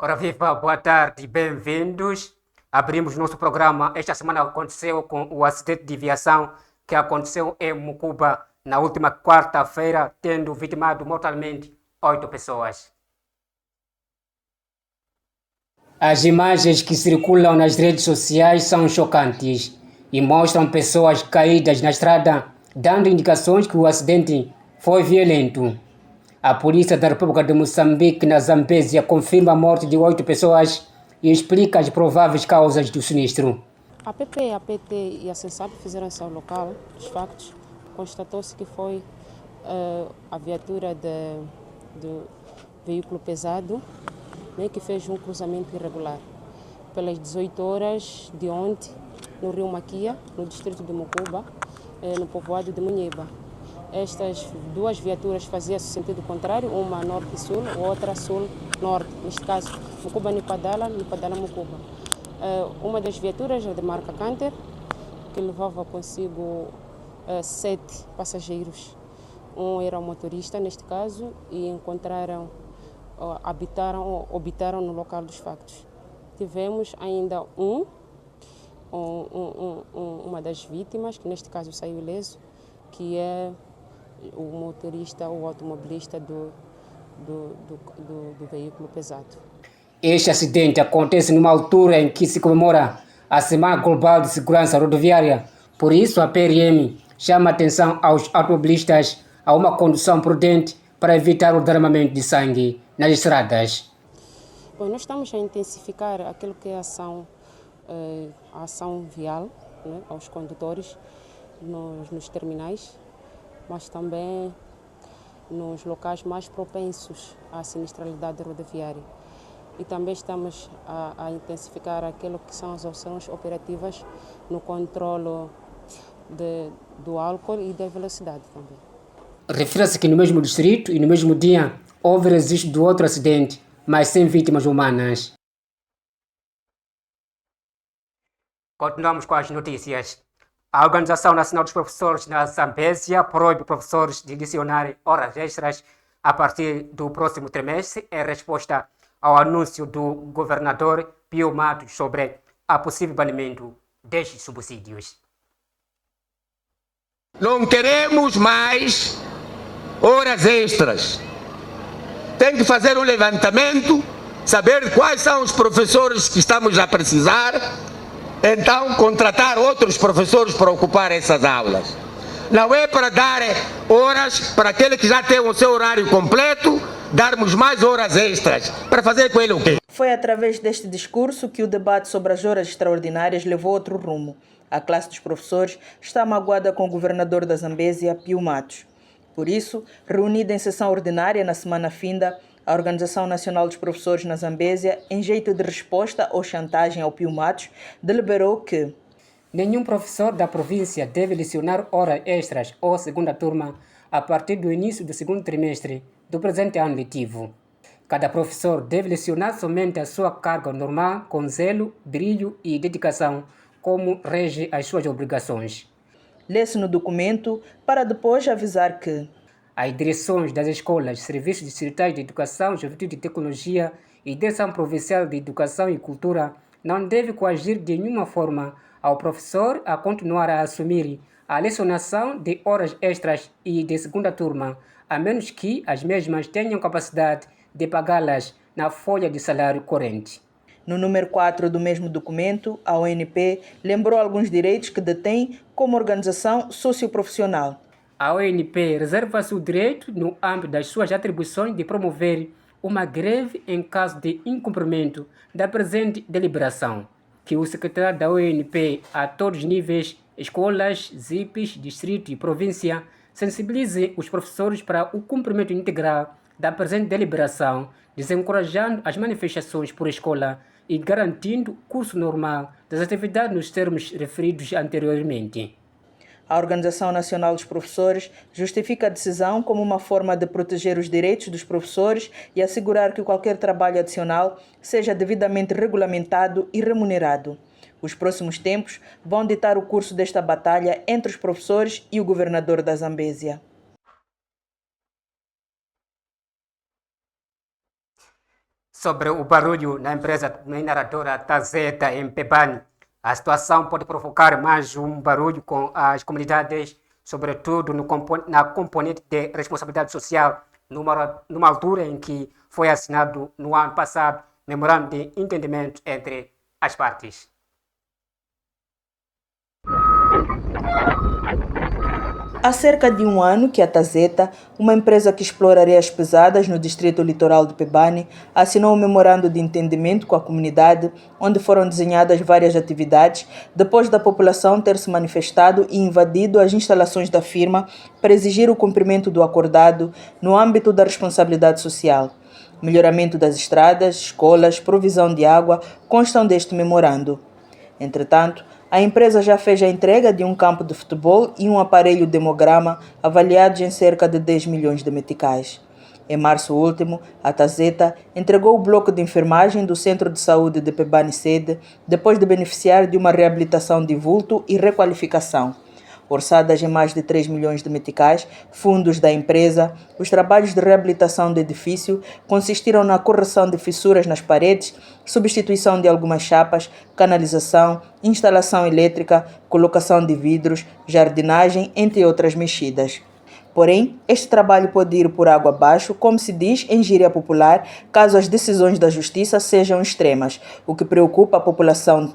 Ora viva, boa tarde, bem-vindos. Abrimos nosso programa. Esta semana aconteceu com o acidente de aviação que aconteceu em Mucuba na última quarta-feira, tendo vitimado mortalmente 8 pessoas. As imagens que circulam nas redes sociais são chocantes e mostram pessoas caídas na estrada, dando indicações que o acidente foi violento. A polícia da República de Moçambique, na Zambésia, confirma a morte de 8 pessoas e explica as prováveis causas do sinistro. A PP, a PT e a CESAP fizeram-se ao local dos factos. Constatou-se que foi a viatura do veículo pesado, né, que fez um cruzamento irregular. Pelas 18 horas de ontem, no Rio Maquia, no distrito de Mucuba, no povoado de Munheba. Estas duas viaturas faziam-se sentido contrário, uma norte-sul, outra sul-norte. Neste caso, Mucuba-Nipadala, Nipadala-Mucuba. Uma das viaturas era de marca Canter, que levava consigo 7 passageiros. Um era o motorista, neste caso, e habitaram no local dos factos. Tivemos ainda uma das vítimas, que neste caso saiu ileso, que é o motorista ou automobilista do veículo pesado. Este acidente acontece numa altura em que se comemora a Semana Global de Segurança Rodoviária. Por isso, a PRM chama a atenção aos automobilistas a uma condução prudente para evitar o derramamento de sangue nas estradas. Bom, nós estamos a intensificar aquilo que é a ação vial, né, aos condutores nos terminais, mas também nos locais mais propensos à sinistralidade rodoviária. E também estamos a intensificar aquilo que são as ações operativas no controlo do álcool e da velocidade também. Refere-se que no mesmo distrito e no mesmo dia houve registro de outro acidente, mas sem vítimas humanas. Continuamos com as notícias. A Organização Nacional dos Professores na Zambésia proíbe professores de lecionar horas extras a partir do próximo trimestre, em resposta ao anúncio do governador Pio Matos sobre a possível banimento destes subsídios. Não queremos mais horas extras. Tem que fazer um levantamento, saber quais são os professores que estamos a precisar, então contratar outros professores para ocupar essas aulas. Não é para dar horas para aquele que já tem o seu horário completo, darmos mais horas extras. Para fazer com ele o quê? Foi através deste discurso que o debate sobre as horas extraordinárias levou outro rumo. A classe dos professores está magoada com o governador da Zambésia, Pio Matos. Por isso, reunida em sessão ordinária na semana finda, a Organização Nacional dos Professores na Zambésia, em jeito de resposta ou chantagem ao Pio Matos, deliberou que nenhum professor da província deve lecionar horas extras ou segunda turma a partir do início do segundo trimestre do presente ano letivo. Cada professor deve lecionar somente a sua carga normal com zelo, brilho e dedicação, como rege as suas obrigações. Lê-se no documento para depois avisar que as direções das escolas, serviços distritais de educação, juventude e tecnologia e direção provincial de educação e cultura não devem coagir de nenhuma forma ao professor a continuar a assumir a lecionação de horas extras e de segunda turma, a menos que as mesmas tenham capacidade de pagá-las na folha de salário corrente. No número 4 do mesmo documento, a ONP lembrou alguns direitos que detém como organização socioprofissional. A ONP reserva-se o direito, no âmbito das suas atribuições, de promover uma greve em caso de incumprimento da presente deliberação, que o secretário da ONP a todos os níveis, escolas, ZIPs, distrito e província, sensibilize os professores para o cumprimento integral da presente deliberação, desencorajando as manifestações por escola e garantindo o curso normal das atividades nos termos referidos anteriormente. A Organização Nacional dos Professores justifica a decisão como uma forma de proteger os direitos dos professores e assegurar que qualquer trabalho adicional seja devidamente regulamentado e remunerado. Os próximos tempos vão ditar o curso desta batalha entre os professores e o governador da Zambésia. sobre o barulho na empresa mineradora Tazeta em Pebane. A situação pode provocar mais um barulho com as comunidades, sobretudo na componente de responsabilidade social, numa altura em que foi assinado no ano passado memorando de entendimento entre as partes. Há cerca de um ano que a Tazeta, uma empresa que explora areias pesadas no distrito litoral de Pebane, assinou um memorando de entendimento com a comunidade, onde foram desenhadas várias atividades, depois da população ter se manifestado e invadido as instalações da firma para exigir o cumprimento do acordado no âmbito da responsabilidade social. Melhoramento das estradas, escolas, provisão de água constam deste memorando. Entretanto, a empresa já fez a entrega de um campo de futebol e um aparelho demograma avaliados em cerca de 10 milhões de meticais. Em março último, a Tazeta entregou o bloco de enfermagem do Centro de Saúde de Pebane Sede, depois de beneficiar de uma reabilitação de vulto e requalificação. Orçadas em mais de 3 milhões de meticais, fundos da empresa, os trabalhos de reabilitação do edifício consistiram na correção de fissuras nas paredes, substituição de algumas chapas, canalização, instalação elétrica, colocação de vidros, jardinagem, entre outras mexidas. Porém, este trabalho pode ir por água abaixo, como se diz em gíria popular, caso as decisões da justiça sejam extremas, o que preocupa a população,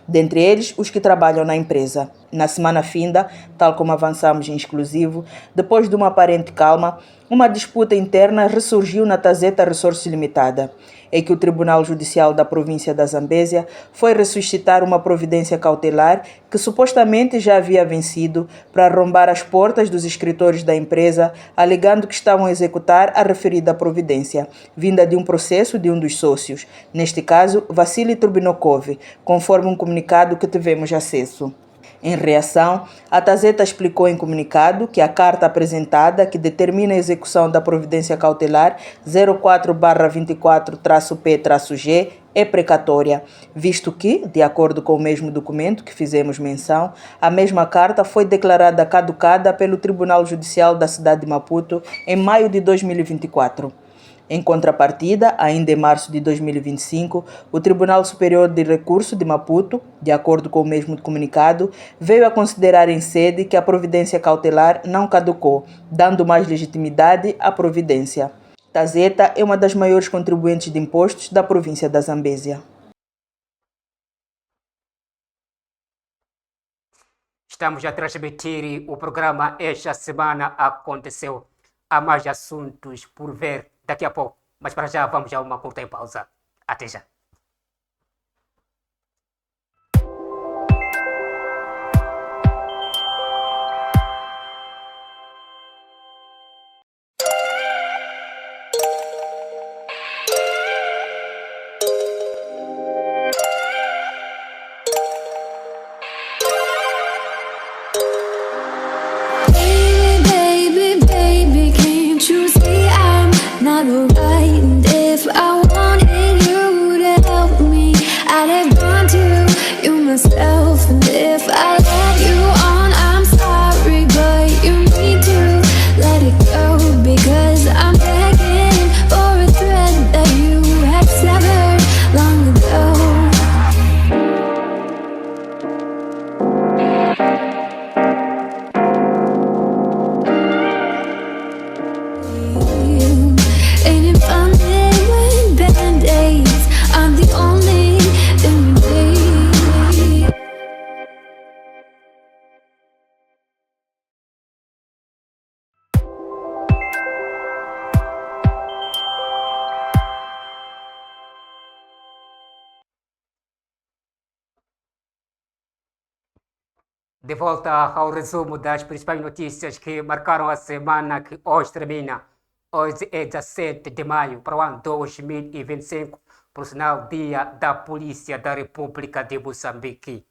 dentre eles os que trabalham na empresa. Na semana finda, tal como avançamos em exclusivo, depois de uma aparente calma, uma disputa interna ressurgiu na Tazeta Resources Limitada. É que o Tribunal Judicial da Província da Zambésia foi ressuscitar uma providência cautelar que supostamente já havia vencido para arrombar as portas dos escritores da empresa, alegando que estavam a executar a referida providência, vinda de um processo de um dos sócios, neste caso, Vassili Turbinokov, conforme um comunicado que tivemos acesso. Em reação, a Tazeta explicou em comunicado que a carta apresentada que determina a execução da providência cautelar 04/24-P-G é precatória, visto que, de acordo com o mesmo documento que fizemos menção, a mesma carta foi declarada caducada pelo Tribunal Judicial da cidade de Maputo em maio de 2024. Em contrapartida, ainda em março de 2025, o Tribunal Superior de Recurso de Maputo, de acordo com o mesmo comunicado, veio a considerar em sede que a providência cautelar não caducou, dando mais legitimidade à providência. Tazeta é uma das maiores contribuintes de impostos da província da Zambésia. Estamos a transmitir o programa Esta Semana Aconteceu. Há mais assuntos por ver daqui a pouco, mas para já vamos a uma curta pausa. Até já. De volta ao resumo das principais notícias que marcaram a semana que hoje termina. Hoje é 17 de maio para o ano 2025, por sinal Dia da Polícia da República de Moçambique.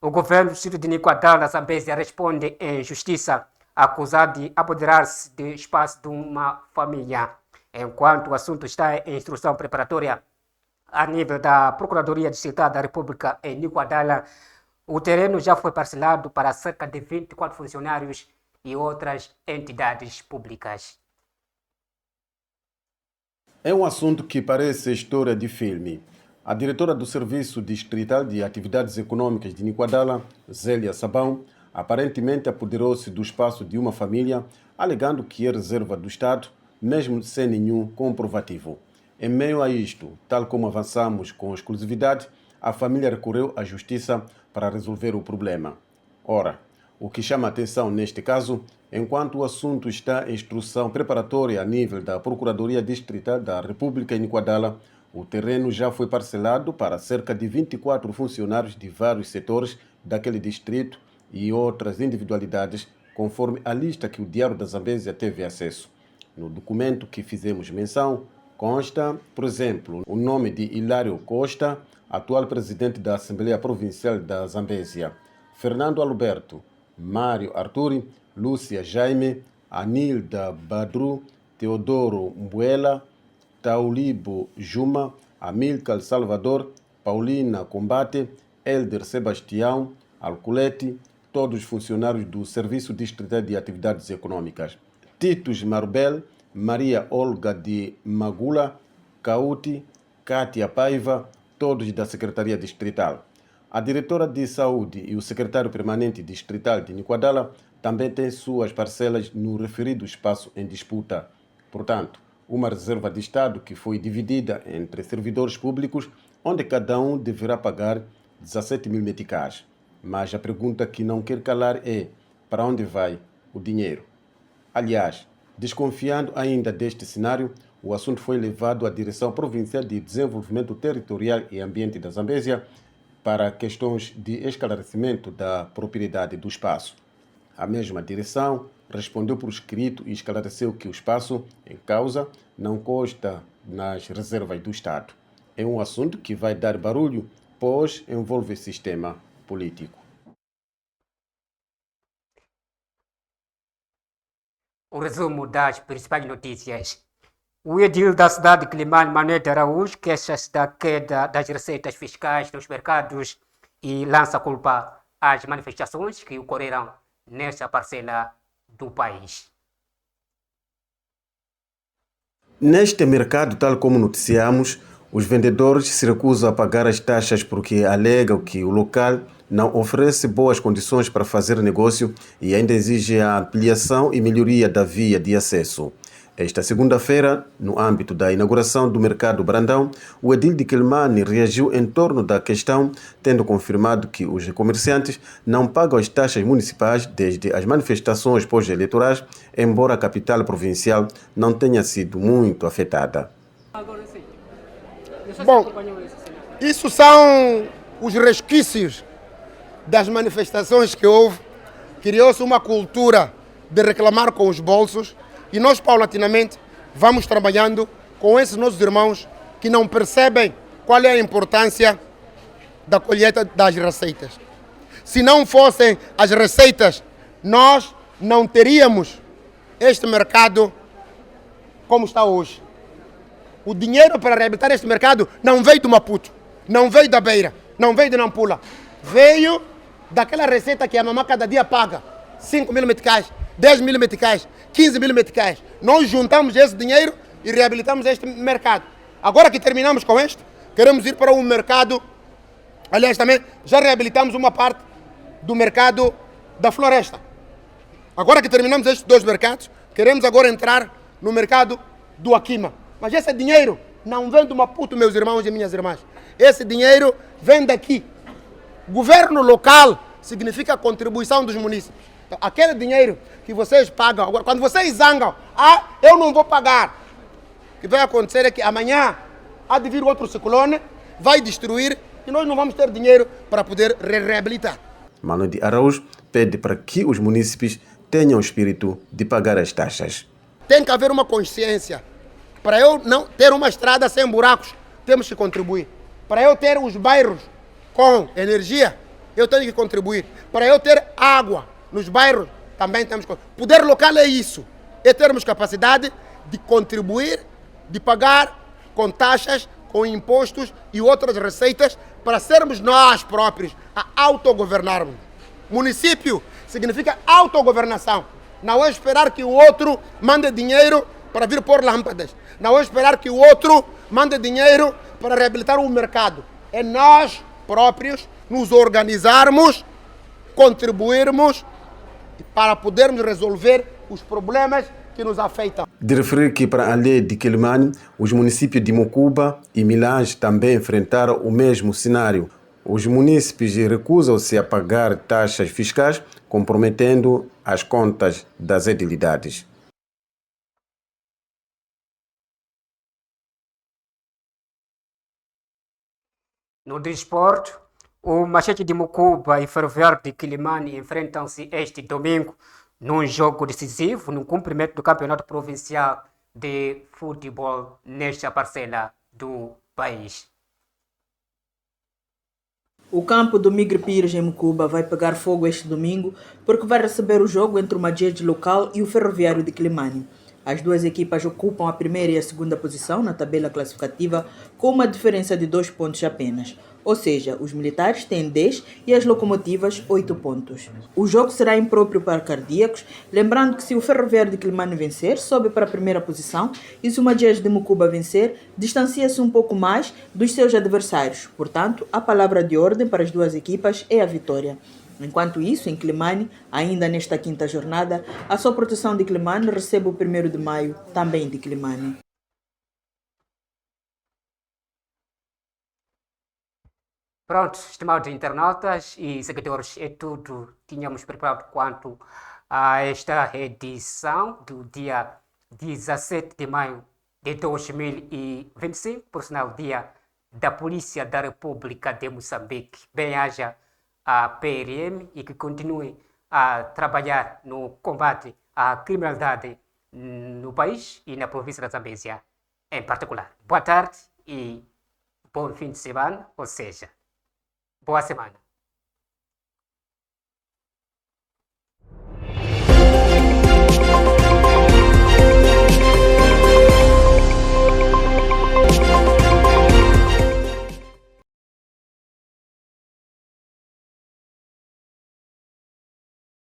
O governo do distrito de Niquadal, na Zambésia, responde em justiça, acusado de apoderar-se do espaço de uma família. Enquanto o assunto está em instrução preparatória a nível da Procuradoria Distrital da República em Niquadala, o terreno já foi parcelado para cerca de 24 funcionários e outras entidades públicas. É um assunto que parece história de filme. A diretora do Serviço Distrital de Atividades Econômicas de Niquadala, Zélia Sabão, aparentemente apoderou-se do espaço de uma família, alegando que é reserva do Estado, mesmo sem nenhum comprovativo. Em meio a isto, tal como avançamos com exclusividade, a família recorreu à Justiça para resolver o problema. Ora, o que chama a atenção neste caso, enquanto o assunto está em instrução preparatória a nível da Procuradoria Distrital da República em Niquadala, o terreno já foi parcelado para cerca de 24 funcionários de vários setores daquele distrito e outras individualidades, conforme a lista que o Diário da Zambésia teve acesso. No documento que fizemos menção, consta, por exemplo, o nome de Hilário Costa, atual presidente da Assembleia Provincial da Zambésia, Fernando Alberto, Mário Arturi, Lúcia Jaime, Anilda Badru, Teodoro Mbuela, Taulibo Juma, Amílcar Salvador, Paulina Combate, Elder Sebastião, Alculete, todos funcionários do Serviço Distrital de Atividades Econômicas. Titus Marbel, Maria Olga de Magula, Cauti, Cátia Paiva, todos da Secretaria Distrital. A diretora de Saúde e o secretário permanente distrital de Niquadala também têm suas parcelas no referido espaço em disputa. Portanto, uma reserva de Estado que foi dividida entre servidores públicos, onde cada um deverá pagar 17 mil meticais. Mas a pergunta que não quer calar é: para onde vai o dinheiro? Aliás, desconfiando ainda deste cenário, o assunto foi levado à Direção Provincial de Desenvolvimento Territorial e Ambiente da Zambésia para questões de esclarecimento da propriedade do espaço. A mesma direção respondeu por escrito e esclareceu que o espaço em causa não consta nas reservas do Estado. É um assunto que vai dar barulho, pois envolve sistema político. O resumo das principais notícias. O edil da cidade de Quilimane, Manuel de Araújo, queixa-se da queda das receitas fiscais nos mercados e lança culpa às manifestações que ocorreram nesta parcela do país. Neste mercado, tal como noticiamos, os vendedores se recusam a pagar as taxas porque alegam que o local não oferece boas condições para fazer negócio e ainda exige a ampliação e melhoria da via de acesso. Esta segunda-feira, no âmbito da inauguração do Mercado Brandão, o edil de Quilimane reagiu em torno da questão, tendo confirmado que os comerciantes não pagam as taxas municipais desde as manifestações pós-eleitorais, embora a capital provincial não tenha sido muito afetada. Bom, isso são os resquícios das manifestações que houve. Criou-se uma cultura de reclamar com os bolsos e nós, paulatinamente, vamos trabalhando com esses nossos irmãos que não percebem qual é a importância da colheita das receitas. Se não fossem as receitas, nós não teríamos este mercado como está hoje. O dinheiro para reabilitar este mercado não veio do Maputo, não veio da Beira, não veio de Nampula. Veio daquela receita que a mamãe cada dia paga. 5 mil meticais, 10 mil meticais, 15 mil meticais. Nós juntamos esse dinheiro e reabilitamos este mercado. Agora que terminamos com este, queremos ir para um mercado. Aliás, também já reabilitamos uma parte do mercado da floresta. Agora que terminamos estes dois mercados, queremos agora entrar no mercado do Aquima. Mas esse dinheiro não vem do Maputo, meus irmãos e minhas irmãs. Esse dinheiro vem daqui. Governo local significa contribuição dos munícipes. Então, aquele dinheiro que vocês pagam, agora, quando vocês zangam, eu não vou pagar. O que vai acontecer é que amanhã há de vir outro ciclone, vai destruir e nós não vamos ter dinheiro para poder reabilitar. Manuel de Araújo pede para que os munícipes tenham o espírito de pagar as taxas. Tem que haver uma consciência. Para eu não ter uma estrada sem buracos, temos que contribuir. Para eu ter os bairros com energia, eu tenho que contribuir. Para eu ter água nos bairros, também temos que contribuir. Poder local é isso. É termos capacidade de contribuir, de pagar com taxas, com impostos e outras receitas para sermos nós próprios a autogovernarmos. Município significa autogovernação. Não é esperar que o outro mande dinheiro para vir pôr lâmpadas. Não é esperar que o outro mande dinheiro para reabilitar o mercado. É nós próprios nos organizarmos, contribuirmos para podermos resolver os problemas que nos afetam. De referir que, para além de Quelimane, os municípios de Mocuba e Milange também enfrentaram o mesmo cenário. Os munícipes recusam-se a pagar taxas fiscais, comprometendo as contas das edilidades. No desporto, o Machete de Mocuba e Ferroviário de Quelimane enfrentam-se este domingo num jogo decisivo no cumprimento do Campeonato Provincial de Futebol nesta parcela do país. O campo do Migre Pires em Mocuba vai pegar fogo este domingo porque vai receber o jogo entre o Madjed local e o Ferroviário de Quelimane. As duas equipas ocupam a primeira e a segunda posição na tabela classificativa com uma diferença de 2 pontos apenas. Ou seja, os militares têm 10 e as locomotivas 8 pontos. O jogo será impróprio para cardíacos, lembrando que se o Ferroviário de Quelimane vencer, sobe para a primeira posição e se o Madjed de Mocuba vencer, distancia-se um pouco mais dos seus adversários. Portanto, a palavra de ordem para as duas equipas é a vitória. Enquanto isso, em Quelimane, ainda nesta quinta jornada, a Só Proteção de Quelimane recebe o 1º de maio, também de Quelimane. Pronto, estimados internautas e seguidores, é tudo tínhamos preparado quanto a esta edição do dia 17 de maio de 2025, por sinal, dia da Polícia da República de Moçambique. Bem-haja a PRM e que continue a trabalhar no combate à criminalidade no país e na província da Zambésia em particular. Boa tarde e bom fim de semana, ou seja, boa semana.